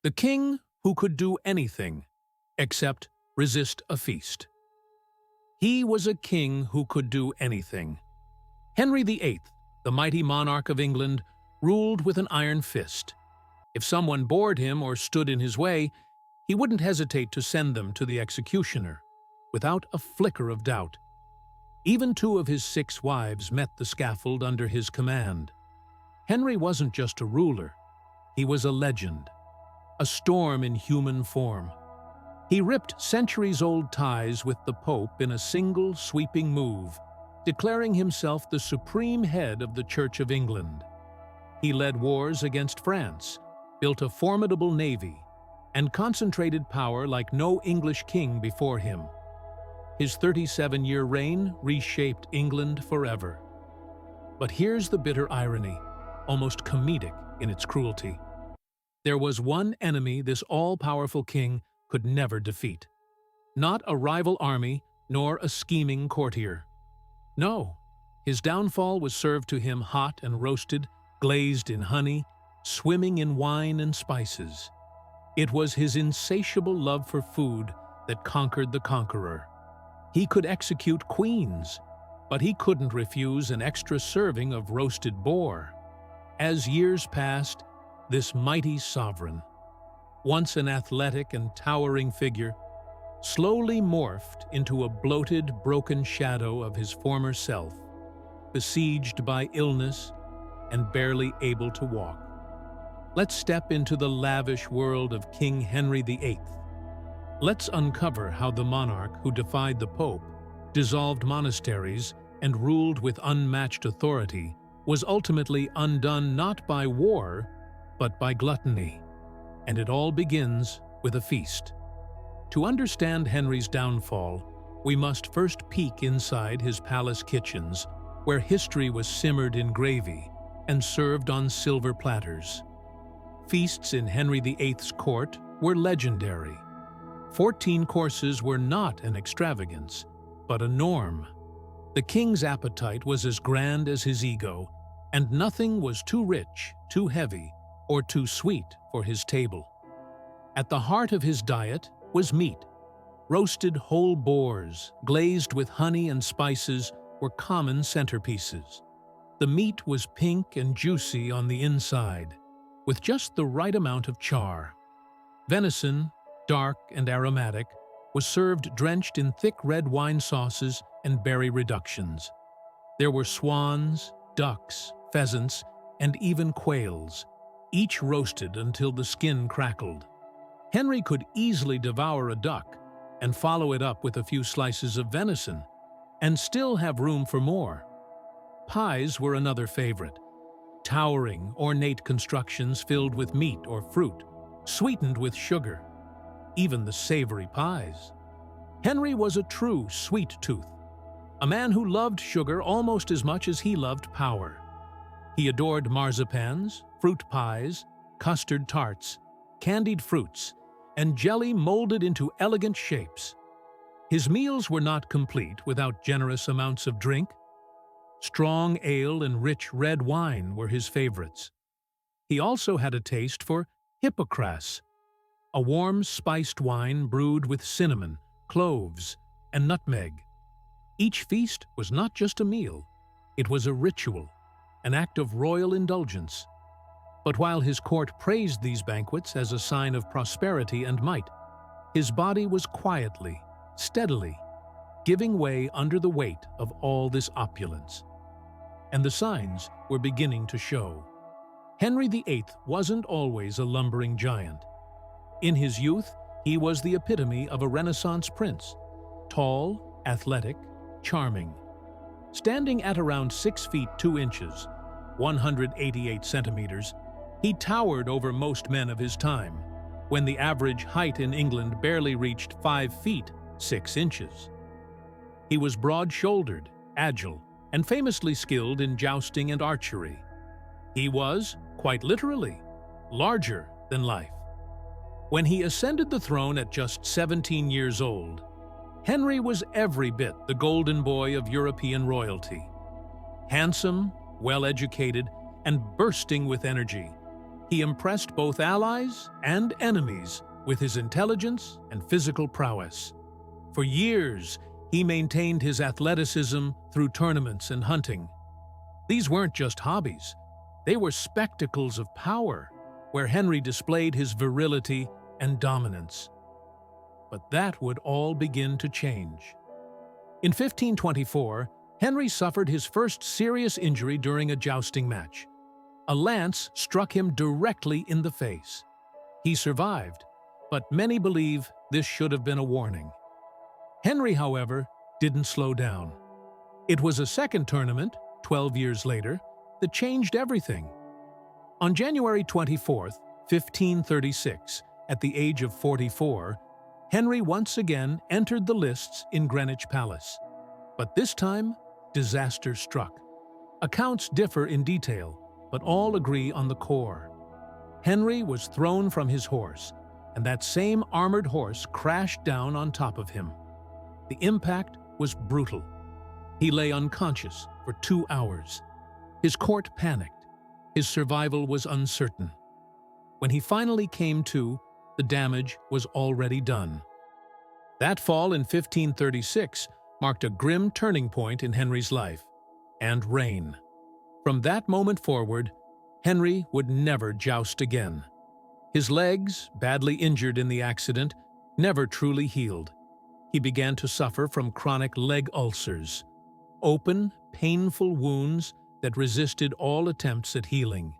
The king who could do anything except resist a feast. He was a king who could do anything. Henry VIII, the mighty monarch of England, ruled with an iron fist. If someone bored him or stood in his way, he wouldn't hesitate to send them to the executioner, without a flicker of doubt. Even 2 of his 6 wives met the scaffold under his command. Henry wasn't just a ruler, he was a legend, a storm in human form. He ripped centuries-old ties with the Pope in a single sweeping move, declaring himself the supreme head of the Church of England. He led wars against France, built a formidable navy, and concentrated power like no English king before him. His 37-year reign reshaped England forever. But here's the bitter irony, almost comedic in its cruelty. There was one enemy this all-powerful king could never defeat. Not a rival army, nor a scheming courtier. No, his downfall was served to him hot and roasted, glazed in honey, swimming in wine and spices. It was his insatiable love for food that conquered the conqueror. He could execute queens, but he couldn't refuse an extra serving of roasted boar. As years passed, this mighty sovereign, once an athletic and towering figure, slowly morphed into a bloated, broken shadow of his former self, besieged by illness and barely able to walk. Let's step into the lavish world of King Henry VIII. Let's uncover how the monarch who defied the Pope, dissolved monasteries, and ruled with unmatched authority was ultimately undone not by war, but by gluttony. And it all begins with a feast. To understand Henry's downfall, we must first peek inside his palace kitchens, where history was simmered in gravy and served on silver platters. Feasts in Henry VIII's court were legendary. 14 courses were not an extravagance, but a norm. The king's appetite was as grand as his ego, and nothing was too rich, too heavy, or too sweet for his table. At the heart of his diet was meat. Roasted whole boars, glazed with honey and spices, were common centerpieces. The meat was pink and juicy on the inside, with just the right amount of char. Venison, dark and aromatic, was served drenched in thick red wine sauces and berry reductions. There were swans, ducks, pheasants, and even quails, each roasted until the skin crackled. Henry could easily devour a duck and follow it up with a few slices of venison, and still have room for more. Pies were another favorite. Towering, ornate constructions filled with meat or fruit, sweetened with sugar. Even the savory pies. Henry was a true sweet tooth, a man who loved sugar almost as much as he loved power. He adored marzipans, fruit pies, custard tarts, candied fruits, and jelly molded into elegant shapes. His meals were not complete without generous amounts of drink. Strong ale and rich red wine were his favorites. He also had a taste for hippocras, a warm spiced wine brewed with cinnamon, cloves, and nutmeg. Each feast was not just a meal, it was a ritual, an act of royal indulgence. But while his court praised these banquets as a sign of prosperity and might, his body was quietly, steadily, giving way under the weight of all this opulence. And the signs were beginning to show. Henry VIII wasn't always a lumbering giant. In his youth, he was the epitome of a Renaissance prince, tall, athletic, charming. Standing at around 6 feet 2 inches, 188 centimeters, he towered over most men of his time, when the average height in England barely reached 5 feet 6 inches. He was broad-shouldered, agile, and famously skilled in jousting and archery. He was, quite literally, larger than life. When he ascended the throne at just 17 years old, Henry was every bit the golden boy of European royalty. Handsome, well-educated, and bursting with energy, He impressed both allies and enemies with his intelligence and physical prowess. For years, he maintained his athleticism through tournaments and hunting. These weren't just hobbies. They were spectacles of power, where Henry displayed his virility and dominance. But that would all begin to change. In 1524, Henry suffered his first serious injury during a jousting match. A lance struck him directly in the face. He survived, but many believe this should have been a warning. Henry, however, didn't slow down. It was a second tournament, 12 years later, that changed everything. On January 24, 1536, at the age of 44, Henry once again entered the lists in Greenwich Palace. But this time, disaster struck. Accounts differ in detail, but all agree on the core. Henry was thrown from his horse, and that same armored horse crashed down on top of him. The impact was brutal. He lay unconscious for 2 hours. His court panicked. His survival was uncertain. When he finally came to, the damage was already done. That fall in 1536 marked a grim turning point in Henry's life and reign. From that moment forward, Henry would never joust again. His legs, badly injured in the accident, never truly healed. He began to suffer from chronic leg ulcers, open, painful wounds that resisted all attempts at healing.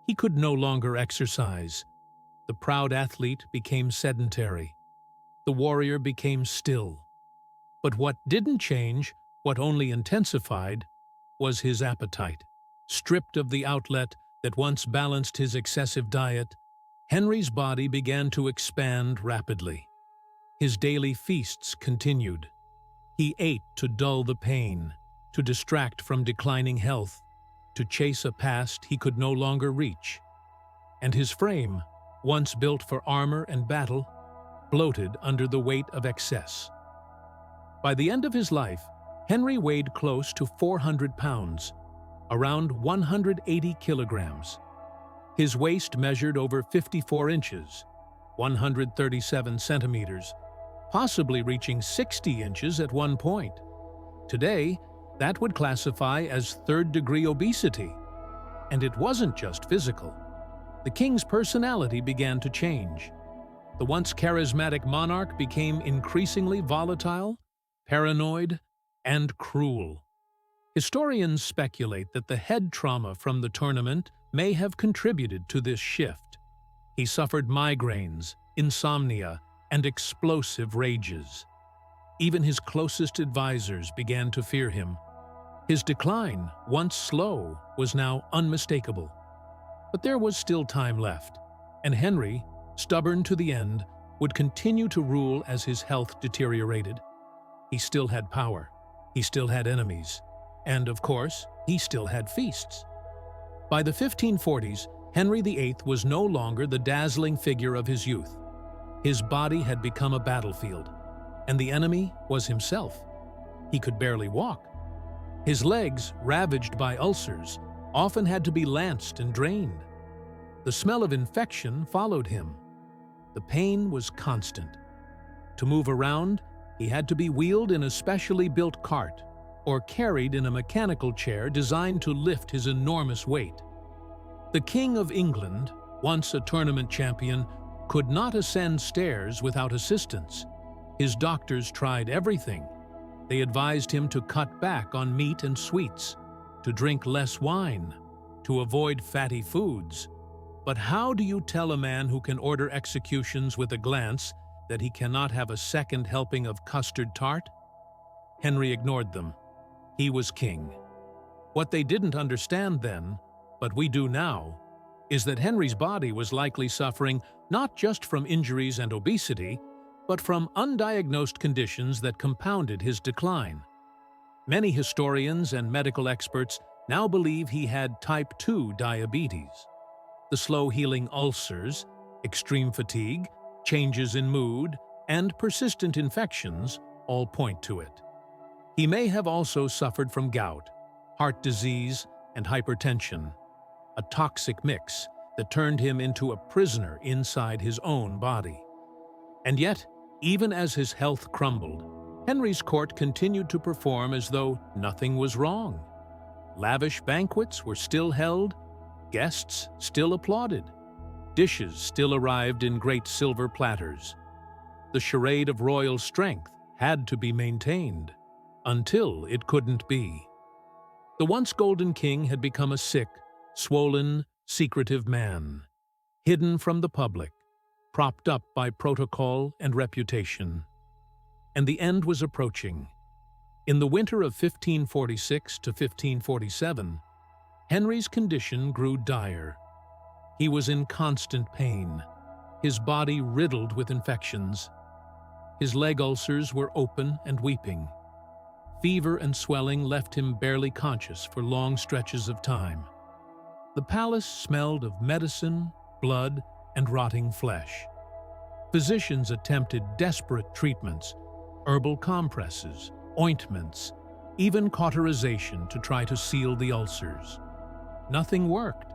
He could no longer exercise. The proud athlete became sedentary. The warrior became still. But what didn't change, what only intensified, was his appetite. Stripped of the outlet that once balanced his excessive diet, Henry's body began to expand rapidly. His daily feasts continued. He ate to dull the pain, to distract from declining health, to chase a past he could no longer reach. And his frame, once built for armor and battle, bloated under the weight of excess. By the end of his life, Henry weighed close to 400 pounds, around 180 kilograms. His waist measured over 54 inches, 137 centimeters, possibly reaching 60 inches at one point. Today, that would classify as third-degree obesity. And it wasn't just physical. The king's personality began to change. The once charismatic monarch became increasingly volatile, paranoid, and cruel. Historians speculate that the head trauma from the tournament may have contributed to this shift. He suffered migraines, insomnia, and explosive rages. Even his closest advisors began to fear him. His decline, once slow, was now unmistakable. But there was still time left, and Henry, stubborn to the end, would continue to rule as his health deteriorated. He still had power, he still had enemies, and, of course, he still had feasts. By the 1540s, Henry VIII was no longer the dazzling figure of his youth. His body had become a battlefield, and the enemy was himself. He could barely walk. His legs, ravaged by ulcers, often had to be lanced and drained. The smell of infection followed him. The pain was constant. To move around, he had to be wheeled in a specially built cart or carried in a mechanical chair designed to lift his enormous weight. The King of England, once a tournament champion, could not ascend stairs without assistance. His doctors tried everything. They advised him to cut back on meat and sweets, to drink less wine, to avoid fatty foods. But how do you tell a man who can order executions with a glance that he cannot have a second helping of custard tart? Henry ignored them. He was king. What they didn't understand then, but we do now, is that Henry's body was likely suffering not just from injuries and obesity, but from undiagnosed conditions that compounded his decline. Many historians and medical experts now believe he had type 2 diabetes. The slow-healing ulcers, extreme fatigue, changes in mood, and persistent infections all point to it. He may have also suffered from gout, heart disease, and hypertension, a toxic mix that turned him into a prisoner inside his own body. And yet, even as his health crumbled, Henry's court continued to perform as though nothing was wrong. Lavish banquets were still held, guests still applauded, dishes still arrived in great silver platters. The charade of royal strength had to be maintained, until it couldn't be. The once golden king had become a sick, swollen, secretive man, hidden from the public, propped up by protocol and reputation. And the end was approaching. In the winter of 1546 to 1547, Henry's condition grew dire. He was in constant pain, his body riddled with infections. His leg ulcers were open and weeping. Fever and swelling left him barely conscious for long stretches of time. The palace smelled of medicine, blood, and rotting flesh. Physicians attempted desperate treatments, herbal compresses, ointments, even cauterization to try to seal the ulcers. Nothing worked.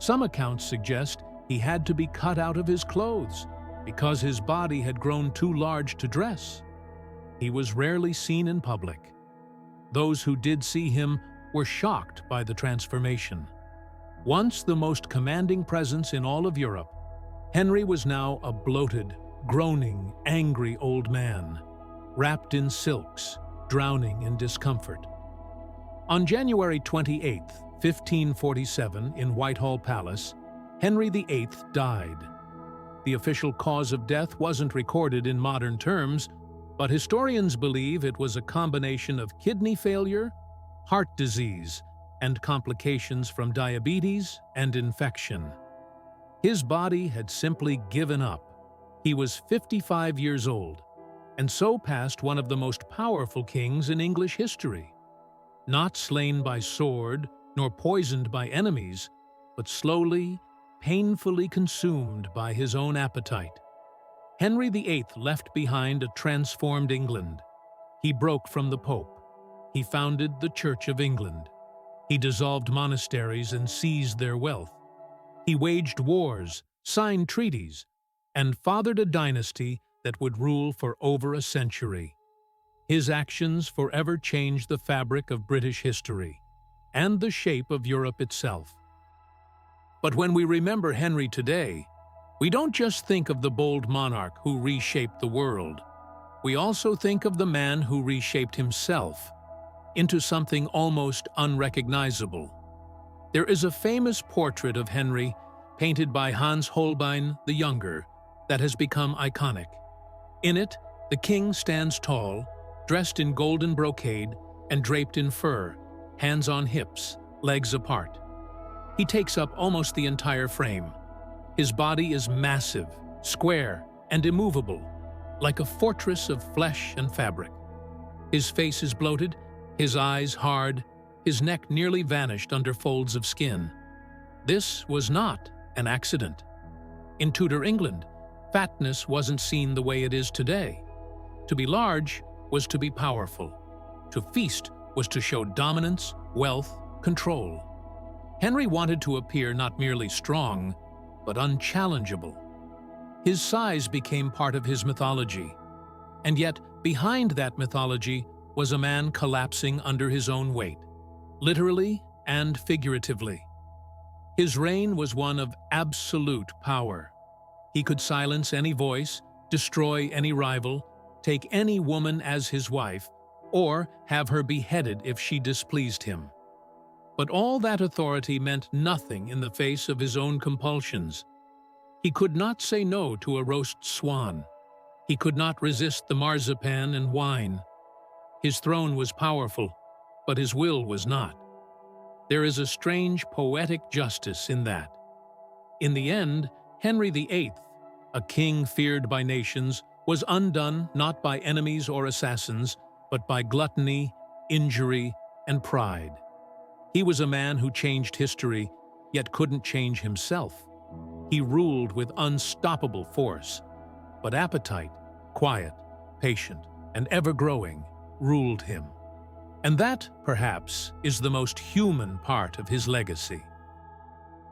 Some accounts suggest he had to be cut out of his clothes because his body had grown too large to dress. He was rarely seen in public. Those who did see him were shocked by the transformation. Once the most commanding presence in all of Europe, Henry was now a bloated, groaning, angry old man, wrapped in silks, drowning in discomfort. On January 28, 1547, in Whitehall Palace, Henry VIII died. The official cause of death wasn't recorded in modern terms, but historians believe it was a combination of kidney failure, heart disease, and complications from diabetes and infection. His body had simply given up. He was 55 years old, and so passed one of the most powerful kings in English history. Not slain by sword, nor poisoned by enemies, but slowly, painfully consumed by his own appetite. Henry VIII left behind a transformed England. He broke from the Pope. He founded the Church of England. He dissolved monasteries and seized their wealth. He waged wars, signed treaties, and fathered a dynasty that would rule for over a century. His actions forever changed the fabric of British history and the shape of Europe itself. But when we remember Henry today, we don't just think of the bold monarch who reshaped the world. We also think of the man who reshaped himself into something almost unrecognizable. There is a famous portrait of Henry painted by Hans Holbein the Younger that has become iconic. In it, the king stands tall, dressed in golden brocade and draped in fur, hands on hips, legs apart. He takes up almost the entire frame. His body is massive, square, and immovable, like a fortress of flesh and fabric. His face is bloated, his eyes hard, his neck nearly vanished under folds of skin. This was not an accident. In Tudor England, fatness wasn't seen the way it is today. To be large was to be powerful. To feast was to show dominance, wealth, control. Henry wanted to appear not merely strong, but unchallengeable. His size became part of his mythology. And yet, behind that mythology was a man collapsing under his own weight, literally and figuratively. His reign was one of absolute power. He could silence any voice, destroy any rival, take any woman as his wife, or have her beheaded if she displeased him. But all that authority meant nothing in the face of his own compulsions. He could not say no to a roast swan. He could not resist the marzipan and wine. His throne was powerful, but his will was not. There is a strange poetic justice in that. In the end, Henry VIII, a king feared by nations, was undone not by enemies or assassins, but by gluttony, injury, and pride. He was a man who changed history, yet couldn't change himself. He ruled with unstoppable force, but appetite, quiet, patient, and ever-growing, ruled him. And that, perhaps, is the most human part of his legacy.